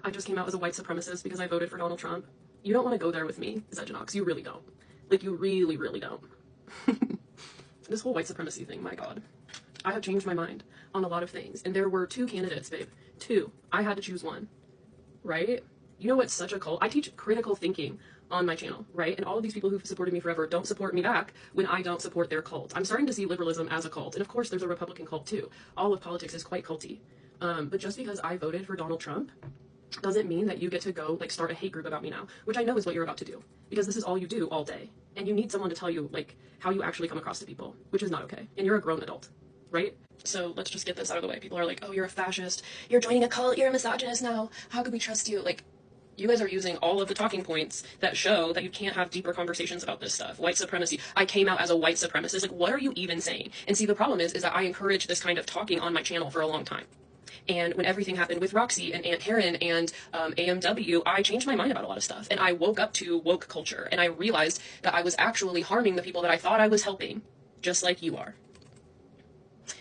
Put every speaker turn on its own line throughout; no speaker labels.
I just came out as a white supremacist because I voted for Donald Trump. You don't want to go there with me, Xejionox. You really don't. Like, you really, really don't. This whole white supremacy thing, my God. I have changed my mind on a lot of things. And there were 2 candidates, babe. 2. I had to choose one. Right? You know what's such a cult? I teach critical thinking on my channel, right? And all of these people who've supported me forever don't support me back when I don't support their cult. I'm starting to see liberalism as a cult. And of course, there's a Republican cult too. All of politics is quite culty. But just because I voted for Donald Trump doesn't mean that you get to go, like, start a hate group about me now, which I know is what you're about to do, because this is all you do all day. And you need someone to tell you, like, how you actually come across to people, which is not okay. And you're a grown adult, right? So let's just get this out of the way. People are like, oh, you're a fascist. You're joining a cult. You're a misogynist now. How could we trust you? Like, you guys are using all of the talking points that show that you can't have deeper conversations about this stuff. White supremacy. I came out as a white supremacist. Like, what are you even saying? And see, the problem is that I encourage this kind of talking on my channel for a long time. And when everything happened with Roxy and Aunt Karen and AMW, I changed my mind about a lot of stuff. And I woke up to woke culture. And I realized that I was actually harming the people that I thought I was helping, just like you are.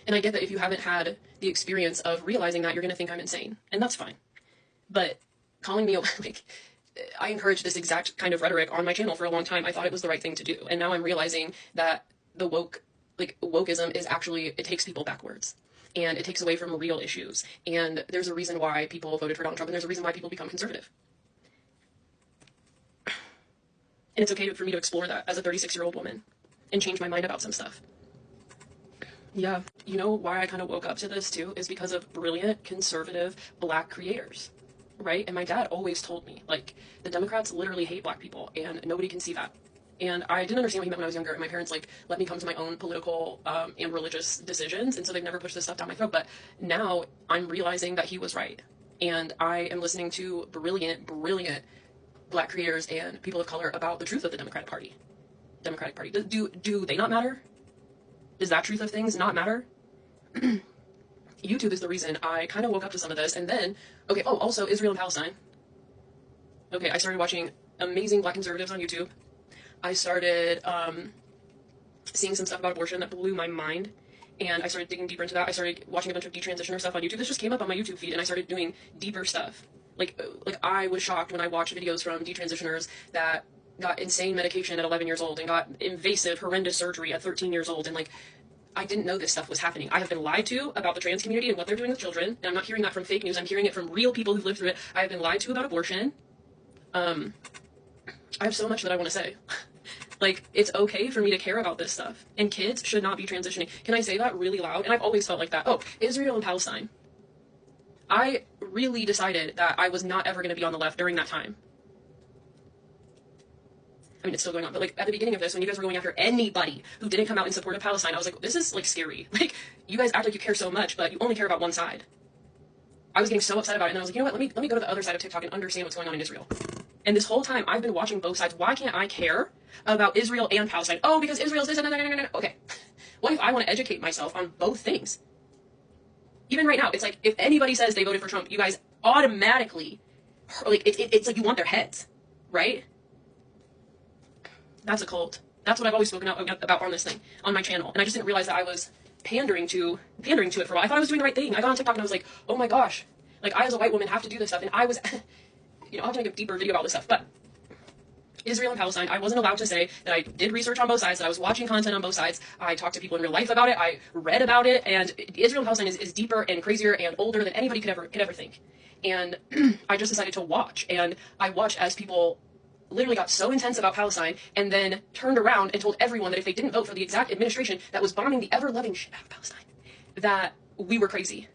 And I get that if you haven't had the experience of realizing that, you're going to think I'm insane. And that's fine. But calling me, like, I encouraged this exact kind of rhetoric on my channel for a long time. I thought it was the right thing to do. And now I'm realizing that the wokeism is actually, it takes people backwards. And it takes away from real issues. And there's a reason why people voted for Donald Trump, and there's a reason why people become conservative. And it's okay for me to explore that as a 36-year-old woman and change my mind about some stuff. Yeah, you know why I kind of woke up to this too is because of brilliant, conservative, black creators, right? And my dad always told me, like, the Democrats literally hate black people, and nobody can see that. And I didn't understand what he meant when I was younger, and my parents, like, let me come to my own political and religious decisions, and so they've never pushed this stuff down my throat. But now I'm realizing that he was right, and I am listening to brilliant, brilliant black creators and people of color about the truth of the Democratic Party. Do they not matter? Does that truth of things not matter? YouTube is the reason I kind of woke up to some of this, and then, okay, oh, also Israel and Palestine. Okay, I started watching amazing black conservatives on YouTube. I started seeing some stuff about abortion that blew my mind, and I started digging deeper into that. I started watching a bunch of detransitioner stuff on YouTube. This just came up on my YouTube feed, and I started doing deeper stuff. Like I was shocked when I watched videos from detransitioners that got insane medication at 11 years old and got invasive, horrendous surgery at 13 years old, and, like, I didn't know this stuff was happening. I have been lied to about the trans community and what they're doing with children, and I'm not hearing that from fake news. I'm hearing it from real people who've lived through it. I have been lied to about abortion. I have so much that I want to say. Like, it's okay for me to care about this stuff. And kids should not be transitioning. Can I say that really loud? And I've always felt like that. Oh, Israel and Palestine. I really decided that I was not ever going to be on the left during that time. I mean, it's still going on, but, like, at the beginning of this, when you guys were going after anybody who didn't come out in support of Palestine, I was like, this is, like, scary. Like, you guys act like you care so much, but you only care about one side. I was getting so upset about it, and I was like, you know what, let me go to the other side of TikTok and understand what's going on in Israel. And this whole time, I've been watching both sides. Why can't I care about Israel and Palestine? Oh, because Israel's this and no. Okay. What if I want to educate myself on both things? Even right now, it's like, if anybody says they voted for Trump, you guys automatically, like, it's like you want their heads, right? That's a cult. That's what I've always spoken about on this thing, on my channel. And I just didn't realize that I was pandering to it for a while. I thought I was doing the right thing. I got on TikTok and I was like, oh my gosh, like, I as a white woman have to do this stuff. And I was, you know, I'll have to make a deeper video about this stuff. But Israel and Palestine, I wasn't allowed to say that I did research on both sides, that I was watching content on both sides. I talked to people in real life about it. I read about it. And Israel and Palestine is deeper and crazier and older than anybody could ever think. And I just decided to watch. And I watched as people literally got so intense about Palestine and then turned around and told everyone that if they didn't vote for the exact administration that was bombing the ever-loving shit out of Palestine, that we were crazy.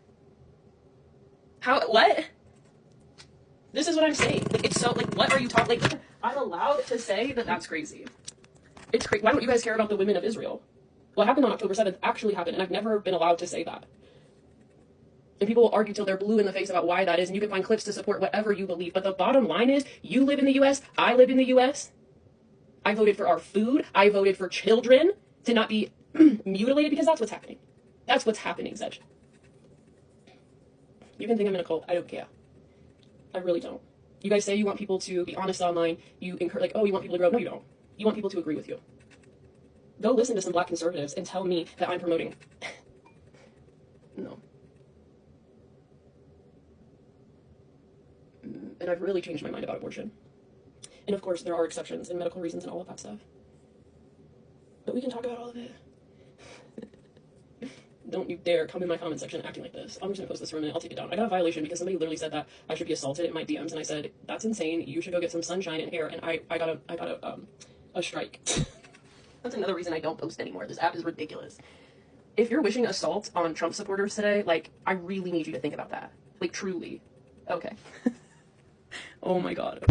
What? This is what I'm saying. Like, it's so, like, what are you talking, like, I'm allowed to say that that's crazy. It's crazy. Why don't you guys care about the women of Israel? What happened on October 7th actually happened, and I've never been allowed to say that. And people will argue till they're blue in the face about why that is, and you can find clips to support whatever you believe. But the bottom line is, you live in the U.S., I live in the U.S., I voted for our food, I voted for children to not be mutilated, because that's what's happening. That's what's happening, Zej. You can think I'm in a cult, I don't care. I really don't. You guys say you want people to be honest online, you encourage, like, oh, you want people to grow. No, you don't. You want people to agree with you. Go listen to some black conservatives and tell me that I'm promoting. No. And I've really changed my mind about abortion. And of course, there are exceptions and medical reasons and all of that stuff. But we can talk about all of it. Don't you dare come in my comment section acting like this. I'm just gonna post this for a minute. I'll take it down. I got a violation because somebody literally said that I should be assaulted in my DMs, and I said, that's insane. You should go get some sunshine and air. And I got a strike. That's another reason I don't post anymore. This app is ridiculous. If you're wishing assault on Trump supporters today, like, I really need you to think about that. Like, truly. Okay. Oh my god.